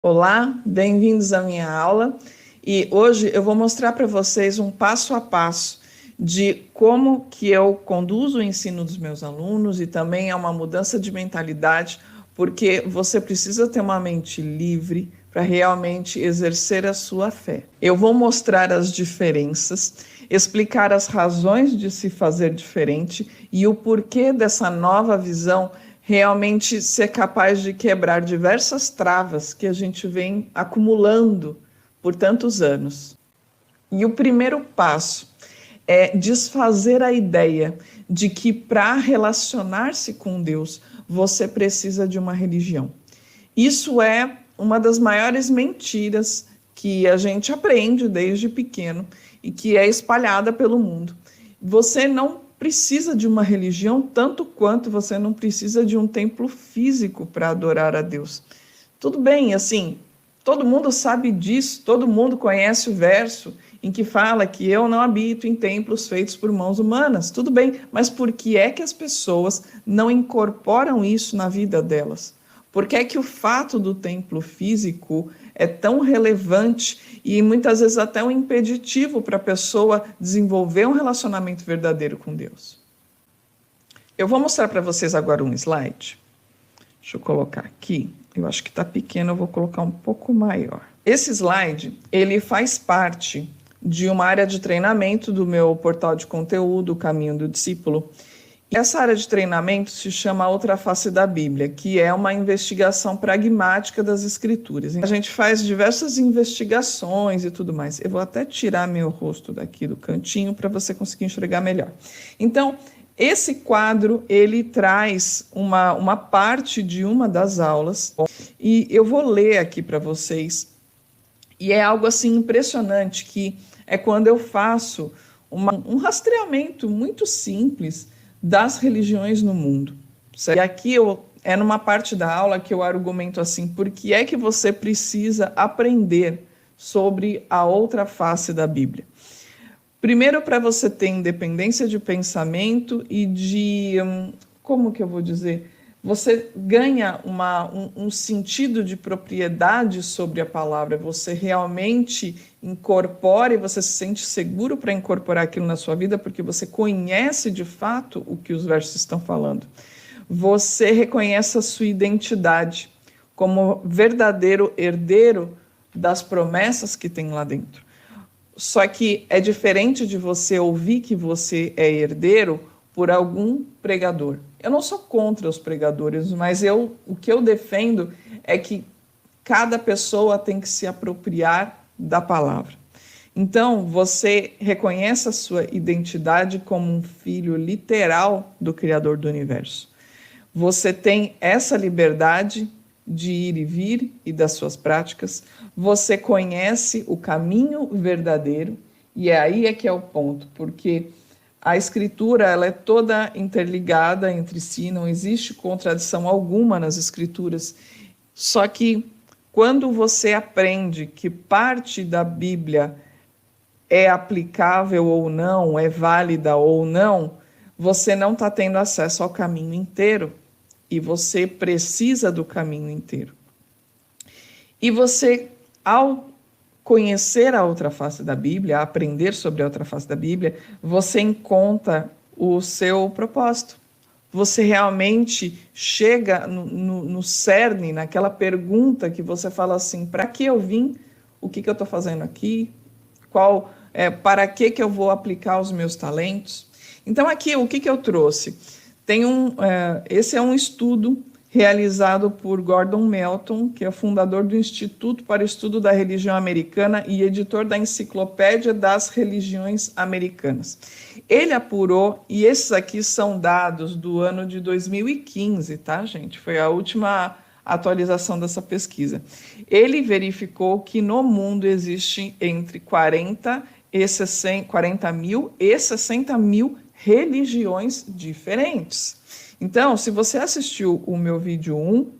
Olá, bem-vindos à minha aula e hoje eu vou mostrar para vocês um passo a passo de como que eu conduzo o ensino dos meus alunos e também é uma mudança de mentalidade, porque você precisa ter uma mente livre para realmente exercer a sua fé. Eu vou mostrar as diferenças, explicar as razões de se fazer diferente e o porquê dessa nova visão realmente ser capaz de quebrar diversas travas que a gente vem acumulando por tantos anos. E o primeiro passo é desfazer a ideia de que para relacionar-se com Deus você precisa de uma religião. Isso é uma das maiores mentiras que a gente aprende desde pequeno e que é espalhada pelo mundo. Você não precisa de uma religião tanto quanto você não precisa de um templo físico para adorar a Deus. Tudo bem, assim, todo mundo sabe disso, todo mundo conhece o verso em que fala que eu não habito em templos feitos por mãos humanas. Tudo bem, mas por que é que as pessoas não incorporam isso na vida delas? Por que é que o fato do templo físico é tão relevante e muitas vezes até um impeditivo para a pessoa desenvolver um relacionamento verdadeiro com Deus? Eu vou mostrar para vocês agora um slide. Deixa eu colocar aqui. Eu acho que está pequeno, eu vou colocar um pouco maior. Esse slide, ele faz parte de uma área de treinamento do meu portal de conteúdo, o Caminho do Discípulo. E essa área de treinamento se chama Outra Face da Bíblia, que é uma investigação pragmática das Escrituras. A gente faz diversas investigações e tudo mais. Eu vou até tirar meu rosto daqui do cantinho para você conseguir enxergar melhor. Então, esse quadro, ele traz uma parte de uma das aulas e eu vou ler aqui para vocês. E é algo assim impressionante, que é quando eu faço um rastreamento muito simples das religiões no mundo. Certo? E aqui é numa parte da aula que eu argumento assim, por que é que você precisa aprender sobre a outra face da Bíblia? Primeiro, para você ter independência de pensamento e de, como que eu vou dizer? Você ganha um sentido de propriedade sobre a palavra, você realmente incorpora e você se sente seguro para incorporar aquilo na sua vida, porque você conhece de fato o que os versos estão falando. Você reconhece a sua identidade como verdadeiro herdeiro das promessas que tem lá dentro. Só que é diferente de você ouvir que você é herdeiro por algum pregador. Eu não sou contra os pregadores, mas o que eu defendo é que cada pessoa tem que se apropriar da palavra. Então, você reconhece a sua identidade como um filho literal do Criador do Universo. Você tem essa liberdade de ir e vir e das suas práticas. Você conhece o caminho verdadeiro, e aí é que é o ponto, porque a Escritura ela é toda interligada entre si, não existe contradição alguma nas Escrituras. Só que quando você aprende que parte da Bíblia é aplicável ou não, é válida ou não, você não está tendo acesso ao caminho inteiro. E você precisa do caminho inteiro. E você, ao conhecer a outra face da Bíblia, aprender sobre a outra face da Bíblia, você encontra o seu propósito. Você realmente chega no cerne, naquela pergunta que você fala assim, para que eu vim? O que eu estou fazendo aqui? Para que eu vou aplicar os meus talentos? Então aqui, o que eu trouxe? Esse é um estudo realizado por Gordon Melton, que é fundador do Instituto para o Estudo da Religião Americana e editor da Enciclopédia das Religiões Americanas. Ele apurou, e esses aqui são dados do ano de 2015, tá, gente? Foi a última atualização dessa pesquisa. Ele verificou que no mundo existe entre 40 mil e 60 mil religiões diferentes. Então, se você assistiu o meu vídeo 1,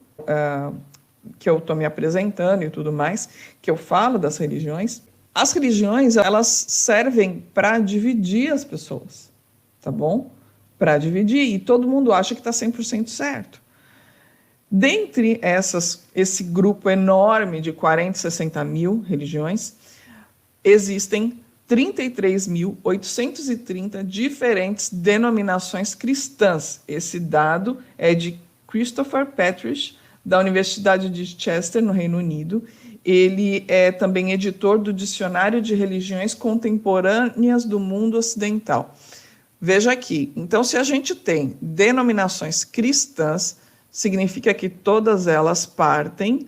que eu estou me apresentando e tudo mais, que eu falo das religiões, as religiões, elas servem para dividir as pessoas, tá bom? Para dividir, e todo mundo acha que está 100% certo. Dentre esse grupo enorme de 40, 60 mil religiões, existem 33.830 diferentes denominações cristãs. Esse dado é de Christopher Petrish, da Universidade de Chester, no Reino Unido. Ele é também editor do Dicionário de Religiões Contemporâneas do Mundo Ocidental. Veja aqui, então, se a gente tem denominações cristãs, significa que todas elas partem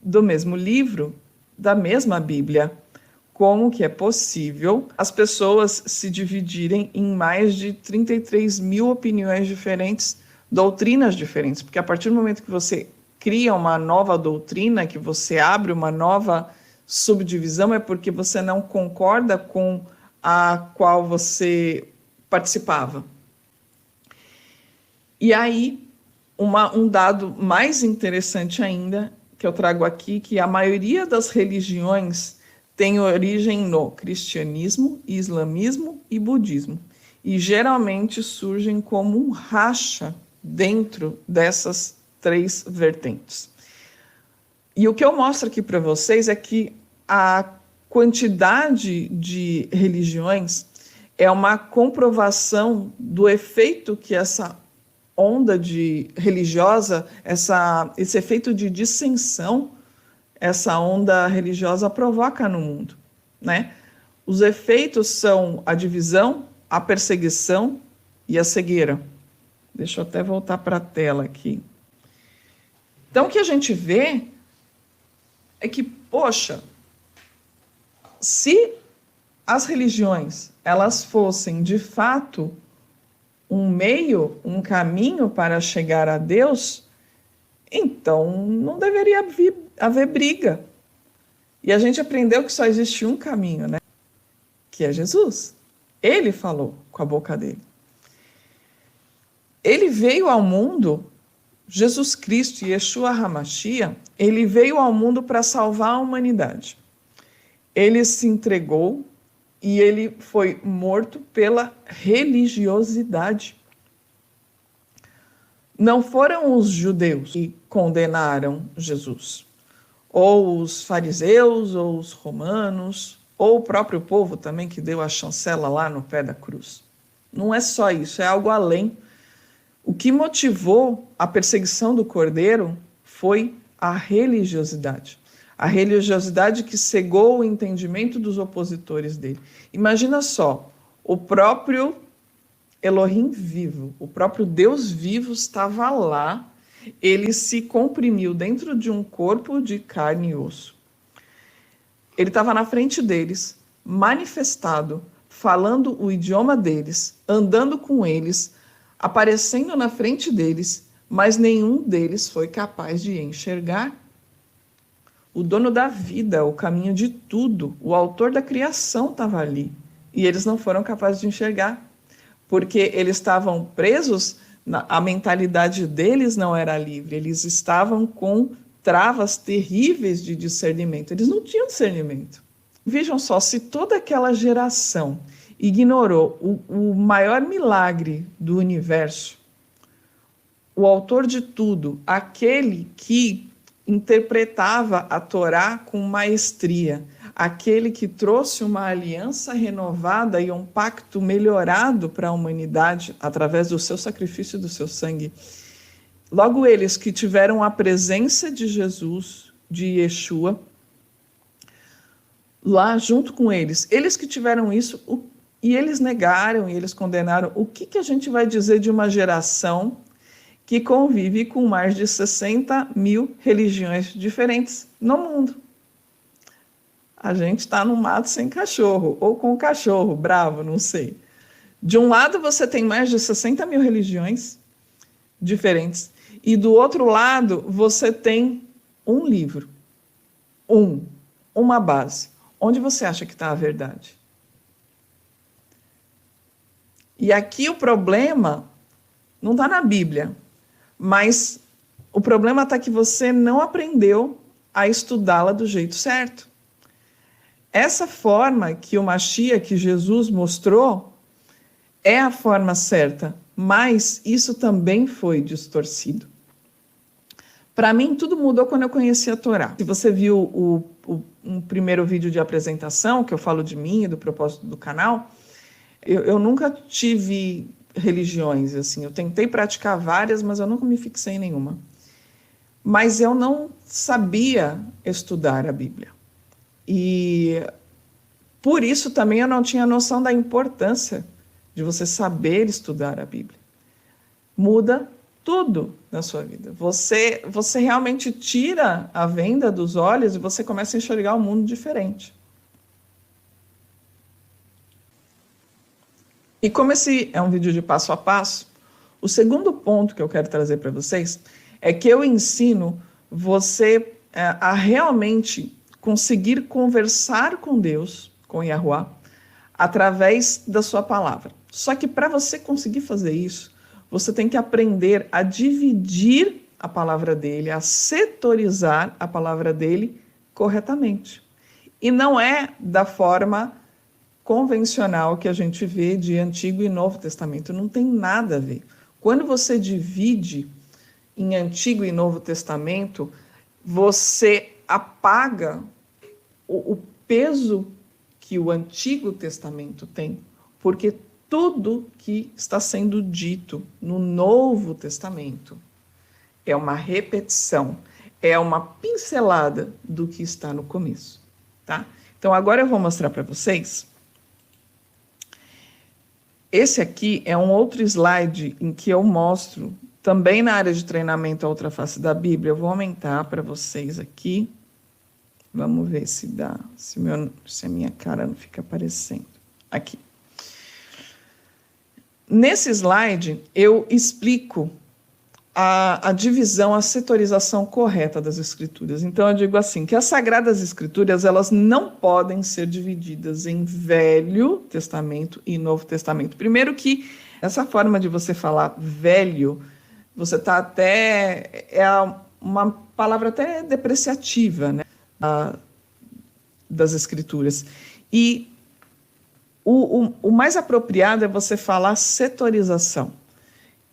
do mesmo livro, da mesma Bíblia. Como que é possível as pessoas se dividirem em mais de 33 mil opiniões diferentes, doutrinas diferentes? Porque a partir do momento que você cria uma nova doutrina, que você abre uma nova subdivisão, é porque você não concorda com a qual você participava. E aí, um dado mais interessante ainda, que eu trago aqui, que a maioria das religiões tem origem no cristianismo, islamismo e budismo. E geralmente surgem como um racha dentro dessas três vertentes. E o que eu mostro aqui para vocês é que a quantidade de religiões é uma comprovação do efeito que essa onda religiosa, esse efeito de dissensão, essa onda religiosa provoca no mundo, né? Os efeitos são a divisão, a perseguição e a cegueira. Deixa eu até voltar para a tela aqui. Então, o que a gente vê é que, poxa, se as religiões elas fossem de fato um meio, um caminho para chegar a Deus, então não deveria haver briga. E a gente aprendeu que só existe um caminho, né? Que é Jesus. Ele falou com a boca dele. Ele veio ao mundo, Jesus Cristo, Yeshua HaMashiach, ele veio ao mundo para salvar a humanidade. Ele se entregou e ele foi morto pela religiosidade. Não foram os judeus que condenaram Jesus, ou os fariseus, ou os romanos, ou o próprio povo também que deu a chancela lá no pé da cruz. Não é só isso, é algo além. O que motivou a perseguição do Cordeiro foi a religiosidade. A religiosidade que cegou o entendimento dos opositores dele. Imagina só, o próprio Elohim vivo, o próprio Deus vivo estava lá, ele se comprimiu dentro de um corpo de carne e osso. Ele estava na frente deles, manifestado, falando o idioma deles, andando com eles, aparecendo na frente deles, mas nenhum deles foi capaz de enxergar. O dono da vida, o caminho de tudo, o autor da criação estava ali. E eles não foram capazes de enxergar, porque eles estavam presos, a mentalidade deles não era livre, eles estavam com travas terríveis de discernimento, eles não tinham discernimento. Vejam só, se toda aquela geração ignorou o maior milagre do universo, o autor de tudo, aquele que interpretava a Torá com maestria, aquele que trouxe uma aliança renovada e um pacto melhorado para a humanidade através do seu sacrifício e do seu sangue. Logo eles que tiveram a presença de Jesus, de Yeshua, lá junto com eles que tiveram isso, e eles negaram, e eles condenaram. O que a gente vai dizer de uma geração que convive com mais de 60 mil religiões diferentes no mundo? A gente está no mato sem cachorro, ou com o cachorro bravo, não sei. De um lado você tem mais de 60 mil religiões diferentes, e do outro lado você tem um livro, uma base. Onde você acha que está a verdade? E aqui o problema não está na Bíblia, mas o problema está que você não aprendeu a estudá-la do jeito certo. Essa forma que o Mashiach, que Jesus mostrou, é a forma certa, mas isso também foi distorcido. Para mim, tudo mudou quando eu conheci a Torá. Se você viu um primeiro vídeo de apresentação, que eu falo de mim e do propósito do canal, eu nunca tive religiões, assim. Eu tentei praticar várias, mas eu nunca me fixei em nenhuma. Mas eu não sabia estudar a Bíblia. E por isso também eu não tinha noção da importância de você saber estudar a Bíblia. Muda tudo na sua vida. Você realmente tira a venda dos olhos e você começa a enxergar um mundo diferente. E como esse é um vídeo de passo a passo, o segundo ponto que eu quero trazer para vocês é que eu ensino você a realmente conseguir conversar com Deus, com Yahuwah, através da sua palavra. Só que para você conseguir fazer isso, você tem que aprender a dividir a palavra dele, a setorizar a palavra dele corretamente. E não é da forma convencional que a gente vê de Antigo e Novo Testamento. Não tem nada a ver. Quando você divide em Antigo e Novo Testamento, você apaga o peso que o Antigo Testamento tem, porque tudo que está sendo dito no Novo Testamento é uma repetição, é uma pincelada do que está no começo, tá? Então agora eu vou mostrar para vocês. Esse aqui é um outro slide em que eu mostro, também na área de treinamento a outra face da Bíblia. Eu vou aumentar para vocês aqui. Vamos ver se dá, se a minha cara não fica aparecendo. Aqui. Nesse slide, eu explico a divisão, a setorização correta das Escrituras. Então, eu digo assim, que as Sagradas Escrituras, elas não podem ser divididas em Velho Testamento e Novo Testamento. Primeiro que essa forma de você falar velho, você está até... é uma palavra até depreciativa, né? Das Escrituras. E o mais apropriado é você falar setorização,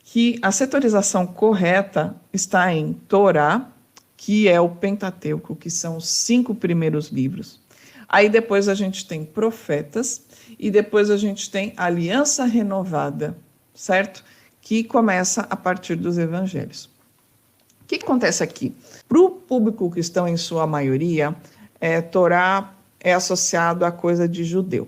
que a setorização correta está em Torá, que é o Pentateuco, que são os 5 primeiros livros. Aí depois a gente tem Profetas, e depois a gente tem Aliança Renovada, certo? Que começa a partir dos Evangelhos. O que acontece aqui? Para o público cristão, em sua maioria, Torá é associado a coisa de judeu.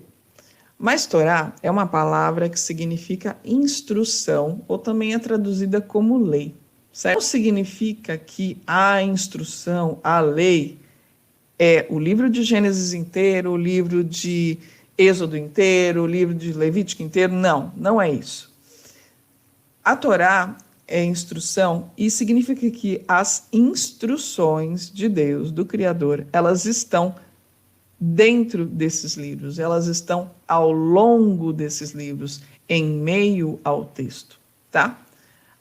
Mas Torá é uma palavra que significa instrução, ou também é traduzida como lei. Certo? Não significa que a instrução, a lei, é o livro de Gênesis inteiro, o livro de Êxodo inteiro, o livro de Levítico inteiro. Não, não é isso. A Torá é instrução e significa que as instruções de Deus, do Criador, elas estão dentro desses livros, elas estão ao longo desses livros, em meio ao texto, tá?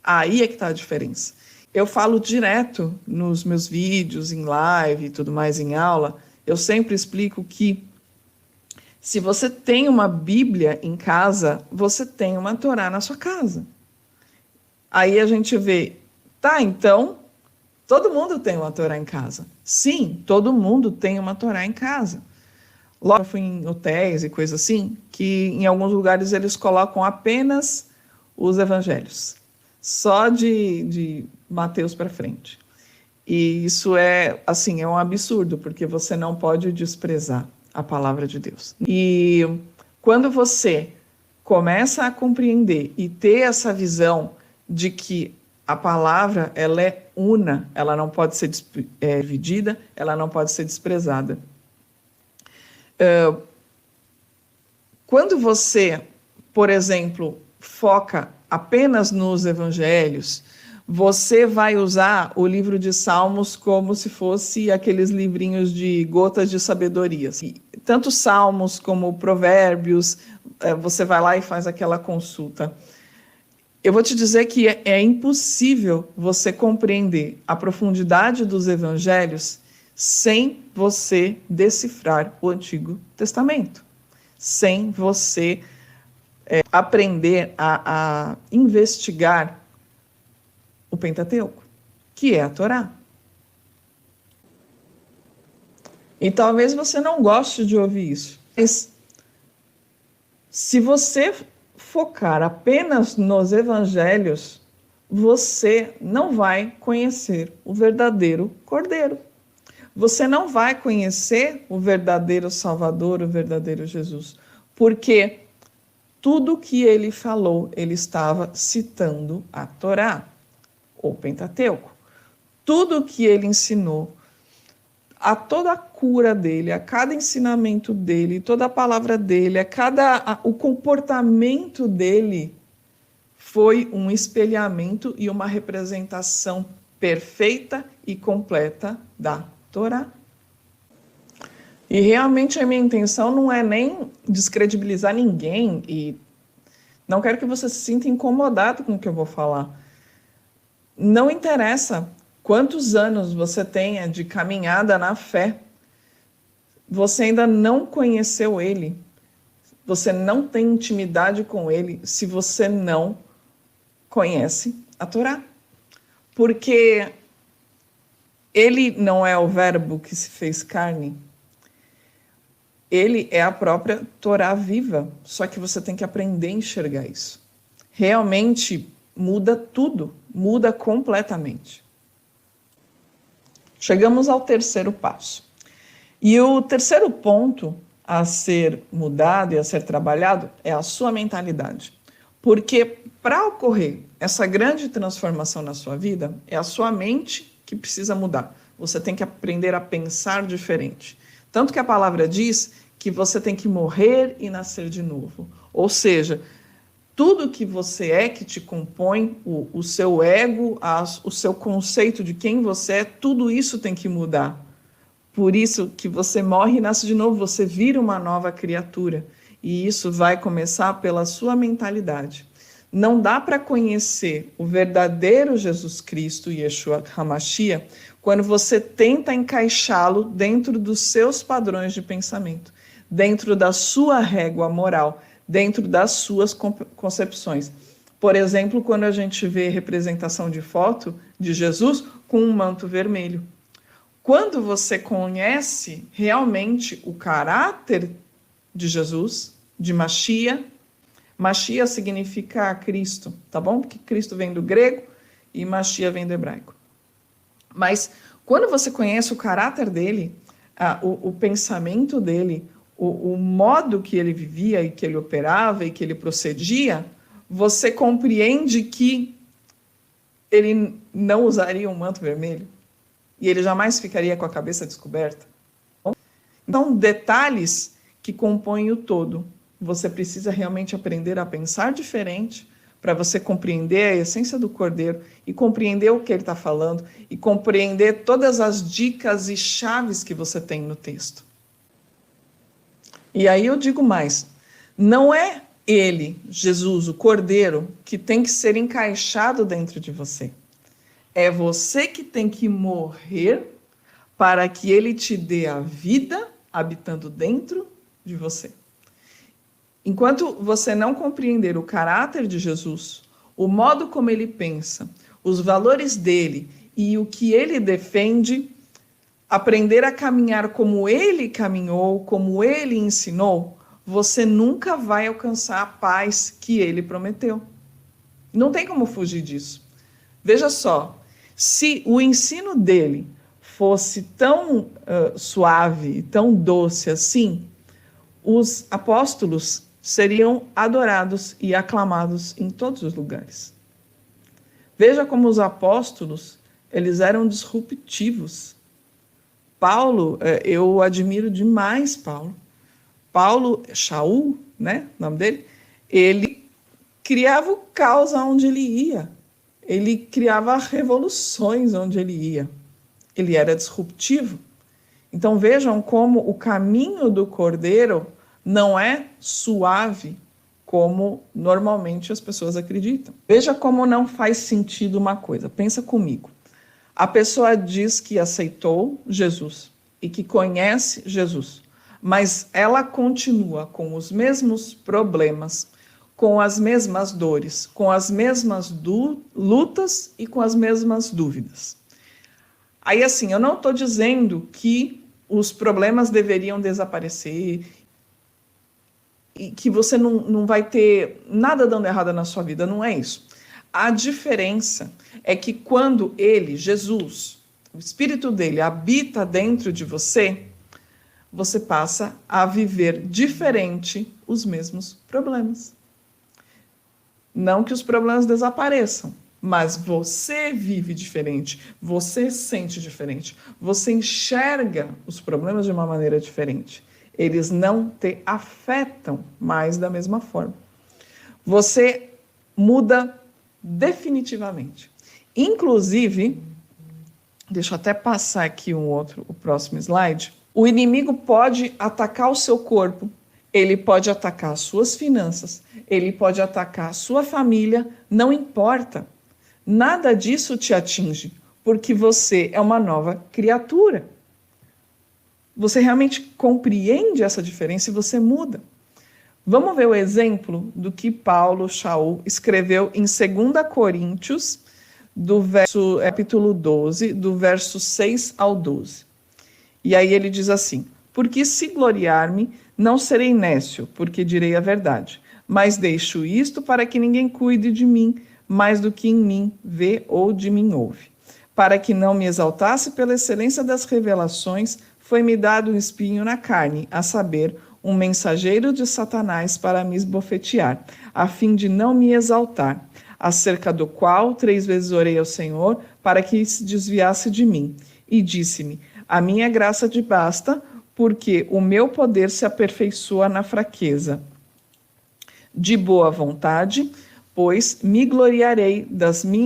Aí é que está a diferença. Eu falo direto nos meus vídeos, em live e tudo mais, em aula, eu sempre explico que se você tem uma Bíblia em casa, você tem uma Torá na sua casa. Aí a gente vê, tá, então, todo mundo tem uma Torá em casa. Sim, todo mundo tem uma Torá em casa. Logo, eu fui em hotéis e coisas assim, que em alguns lugares eles colocam apenas os evangelhos. Só de Mateus para frente. E isso é, assim, é um absurdo, porque você não pode desprezar a palavra de Deus. E quando você começa a compreender e ter essa visão de que a palavra, ela é una, ela não pode ser dividida, ela não pode ser desprezada. Quando você, por exemplo, foca apenas nos evangelhos, você vai usar o livro de Salmos como se fosse aqueles livrinhos de gotas de sabedoria. E tanto Salmos como Provérbios, você vai lá e faz aquela consulta. Eu vou te dizer que é impossível você compreender a profundidade dos evangelhos sem você decifrar o Antigo Testamento, sem você aprender a investigar o Pentateuco, que é a Torá. E talvez você não goste de ouvir isso. Mas se você focar apenas nos evangelhos, você não vai conhecer o verdadeiro Cordeiro. Você não vai conhecer o verdadeiro Salvador, o verdadeiro Jesus. Porque tudo que ele falou, ele estava citando a Torá, ou Pentateuco. Tudo que ele ensinou, a toda a cura dele, a cada ensinamento dele, toda a palavra dele, o comportamento dele foi um espelhamento e uma representação perfeita e completa da Torá. E realmente a minha intenção não é nem descredibilizar ninguém e não quero que você se sinta incomodado com o que eu vou falar. Não interessa quantos anos você tenha de caminhada na fé, você ainda não conheceu ele, você não tem intimidade com ele se você não conhece a Torá. Porque ele não é o verbo que se fez carne, ele é a própria Torá viva, só que você tem que aprender a enxergar isso. Realmente muda tudo, muda completamente. Chegamos ao terceiro passo. E o terceiro ponto a ser mudado e a ser trabalhado é a sua mentalidade. Porque para ocorrer essa grande transformação na sua vida, é a sua mente que precisa mudar. Você tem que aprender a pensar diferente. Tanto que a palavra diz que você tem que morrer e nascer de novo. Ou seja, tudo que você é, que te compõe, o seu ego, o seu conceito de quem você é, tudo isso tem que mudar. Por isso que você morre e nasce de novo, você vira uma nova criatura. E isso vai começar pela sua mentalidade. Não dá para conhecer o verdadeiro Jesus Cristo, Yeshua HaMashiach, quando você tenta encaixá-lo dentro dos seus padrões de pensamento, dentro da sua régua moral, dentro das suas concepções. Por exemplo, quando a gente vê representação de foto de Jesus com um manto vermelho. Quando você conhece realmente o caráter de Jesus, de Mashiach, Mashiach significa Cristo, tá bom? Porque Cristo vem do grego e Mashiach vem do hebraico. Mas quando você conhece o caráter dele, o pensamento dele, o modo que ele vivia e que ele operava e que ele procedia, você compreende que ele não usaria um manto vermelho e ele jamais ficaria com a cabeça descoberta. Então, detalhes que compõem o todo. Você precisa realmente aprender a pensar diferente para você compreender a essência do Cordeiro e compreender o que ele está falando e compreender todas as dicas e chaves que você tem no texto. E aí eu digo mais, não é ele, Jesus, o Cordeiro, que tem que ser encaixado dentro de você. É você que tem que morrer para que ele te dê a vida habitando dentro de você. Enquanto você não compreender o caráter de Jesus, o modo como ele pensa, os valores dele e o que ele defende, aprender a caminhar como ele caminhou, como ele ensinou, você nunca vai alcançar a paz que ele prometeu. Não tem como fugir disso. Veja só, se o ensino dele fosse tão suave, tão doce assim, os apóstolos seriam adorados e aclamados em todos os lugares. Veja como os apóstolos, eles eram disruptivos. Paulo, eu admiro demais Paulo. Paulo, Shaul, né, o nome dele, ele criava o caos onde ele ia. Ele criava revoluções onde ele ia. Ele era disruptivo. Então vejam como o caminho do Cordeiro não é suave como normalmente as pessoas acreditam. Veja como não faz sentido uma coisa. Pensa comigo. A pessoa diz que aceitou Jesus e que conhece Jesus, mas ela continua com os mesmos problemas, com as mesmas dores, com as mesmas lutas e com as mesmas dúvidas. Aí assim, eu não estou dizendo que os problemas deveriam desaparecer e que você não vai ter nada dando errado na sua vida. Não é isso. A diferença é que quando ele, Jesus, o Espírito dele habita dentro de você, você passa a viver diferente os mesmos problemas. Não que os problemas desapareçam, mas você vive diferente, você sente diferente, você enxerga os problemas de uma maneira diferente. Eles não te afetam mais da mesma forma. Você muda definitivamente. Inclusive, deixa eu até passar aqui o próximo slide. O inimigo pode atacar o seu corpo, ele pode atacar as suas finanças, ele pode atacar a sua família, não importa. Nada disso te atinge, porque você é uma nova criatura. Você realmente compreende essa diferença e você muda. Vamos ver o exemplo do que Paulo Shaul escreveu em 2 Coríntios, capítulo 12, do verso 6 ao 12. E aí ele diz assim: porque se gloriar-me, não serei nécio, porque direi a verdade. Mas deixo isto para que ninguém cuide de mim, mais do que em mim vê ou de mim ouve. Para que não me exaltasse pela excelência das revelações, foi-me dado um espinho na carne, a saber, um mensageiro de Satanás para me esbofetear, a fim de não me exaltar, acerca do qual 3 vezes orei ao Senhor, para que se desviasse de mim. E disse-me: a minha graça te basta, porque o meu poder se aperfeiçoa na fraqueza. De boa vontade, pois me gloriarei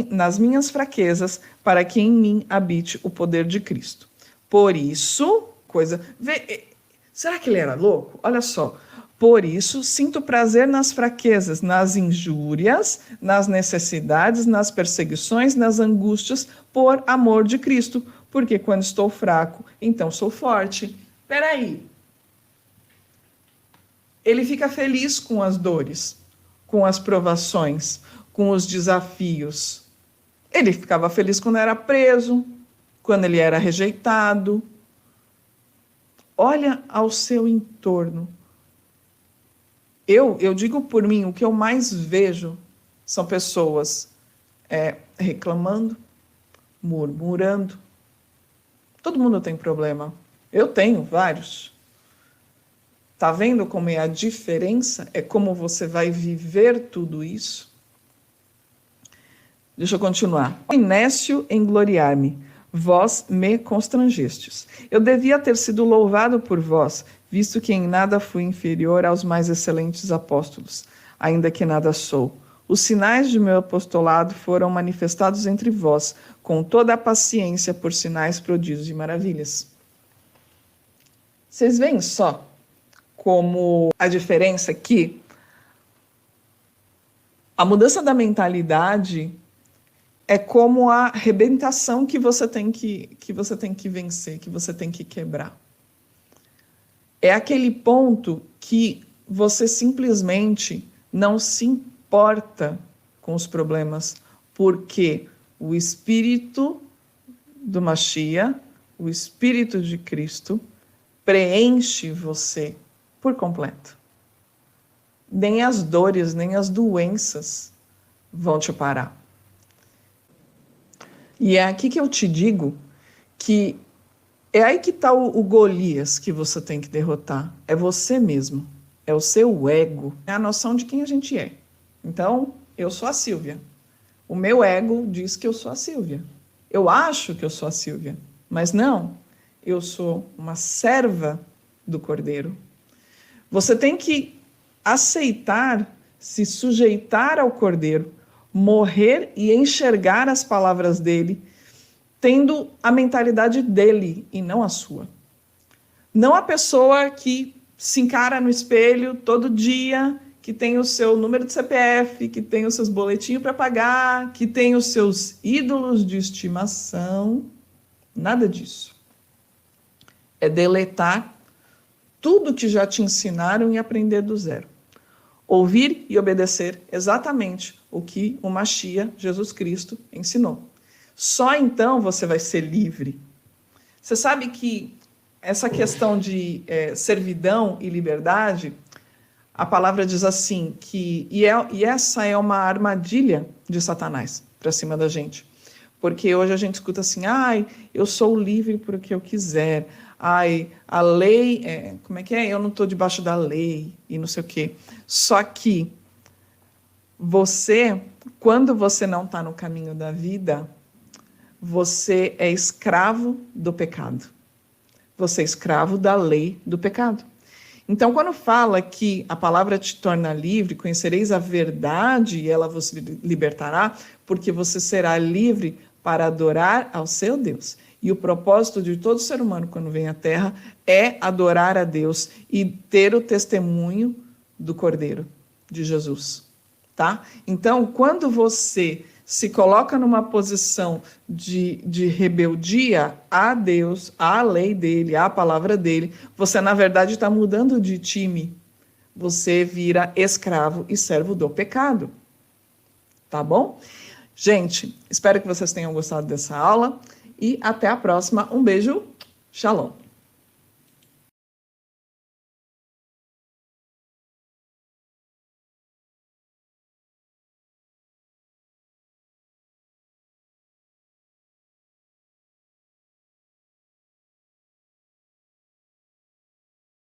nas minhas fraquezas, para que em mim habite o poder de Cristo. Por isso, será que ele era louco? Olha só. Por isso, sinto prazer nas fraquezas, nas injúrias, nas necessidades, nas perseguições, nas angústias, por amor de Cristo. Porque quando estou fraco, então sou forte. Peraí. Ele fica feliz com as dores, com as provações, com os desafios. Ele ficava feliz quando era preso, quando ele era rejeitado. Olha ao seu entorno. Eu digo por mim, o que eu mais vejo são pessoas reclamando, murmurando. Todo mundo tem problema. Eu tenho vários. Tá vendo como é a diferença? É como você vai viver tudo isso? Deixa eu continuar. Nécio em gloriar-me, vós me constrangestes. Eu devia ter sido louvado por vós, visto que em nada fui inferior aos mais excelentes apóstolos, ainda que nada sou. Os sinais de meu apostolado foram manifestados entre vós, com toda a paciência por sinais, prodígios e maravilhas. Vocês veem só como a diferença aqui? A mudança da mentalidade é como a arrebentação que você tem que vencer, que você tem que quebrar. É aquele ponto que você simplesmente não se importa com os problemas, porque o Espírito do Mashiach, o Espírito de Cristo, preenche você por completo. Nem as dores, nem as doenças vão te parar. E é aqui que eu te digo que é aí que está o Golias que você tem que derrotar. É você mesmo. É o seu ego. É a noção de quem a gente é. Então, eu sou a Sílvia. O meu ego diz que eu sou a Sílvia. Eu acho que eu sou a Sílvia. Mas não. Eu sou uma serva do Cordeiro. Você tem que aceitar, se sujeitar ao Cordeiro, morrer e enxergar as palavras dele, tendo a mentalidade dele e não a sua. Não a pessoa que se encara no espelho todo dia, que tem o seu número de CPF, que tem os seus boletinhos para pagar, que tem os seus ídolos de estimação. Nada disso. É deletar tudo que já te ensinaram e aprender do zero. Ouvir e obedecer exatamente o que o Mashiach, Jesus Cristo, ensinou. Só então você vai ser livre. Você sabe que essa questão de servidão e liberdade, a palavra diz assim, e essa é uma armadilha de Satanás para cima da gente. Porque hoje a gente escuta assim, ai, eu sou livre para o que eu quiser, ai, a lei, como é que é? Eu não estou debaixo da lei e não sei o quê. Só que quando você não está no caminho da vida, você é escravo do pecado. Você é escravo da lei do pecado. Então, quando fala que a palavra te torna livre, conhecereis a verdade e ela vos libertará, porque você será livre para adorar ao seu Deus. E o propósito de todo ser humano quando vem à Terra é adorar a Deus e ter o testemunho do Cordeiro, de Jesus. Tá? Então, quando você se coloca numa posição de rebeldia a Deus, à lei dele, à palavra dele, você, na verdade, está mudando de time. Você vira escravo e servo do pecado. Tá bom? Gente, espero que vocês tenham gostado dessa aula e até a próxima. Um beijo. Shalom.